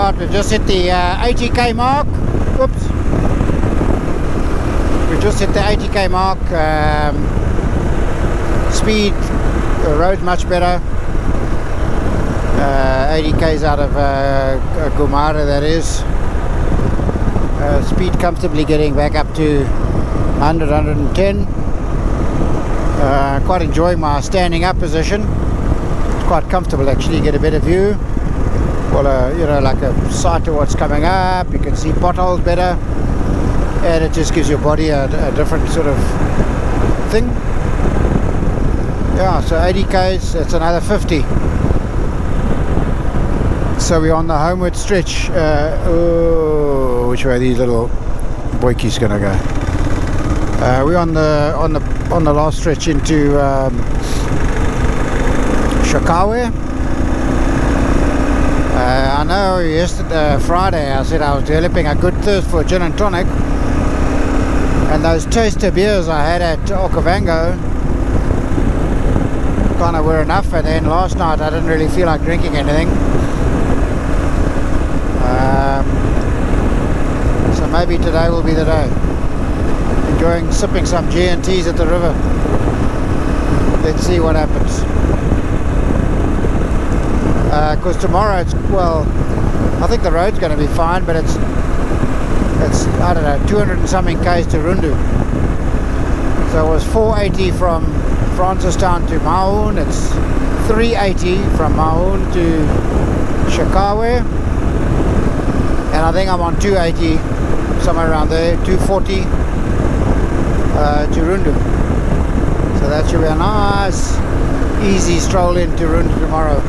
start. We've just hit the 80k mark. Whoops. We've just hit the 80k mark. Speed, the road's much better. 80k's out of Gumare, that is. Speed comfortably getting back up to 100, 110. Quite enjoying my standing up position. It's quite comfortable actually. You get a better view. Well, you know, like a sight of what's coming up. You can see potholes better, and it just gives your body a different sort of thing. Yeah, so 80k's, it's another 50. So we're on the homeward stretch. Oh, which way are these little boykies gonna go? We're on the last stretch into Shakawe. I know yesterday, Friday, I said I was developing a good thirst for gin and tonic, and those taster beers I had at Okavango kind of were enough. And then last night I didn't really feel like drinking anything, so maybe today will be the day. Enjoying sipping some GnTs at the river. Let's see what happens. Because tomorrow it's, well, I think the road's going to be fine, but it's I don't know, 200 and something k's to Rundu. So it was 480 from Francistown to Maun. It's 380 from Maun to Shakawe, and I think I'm on 280, somewhere around there, 240 to Rundu. So that should be a nice easy stroll into Rundu tomorrow.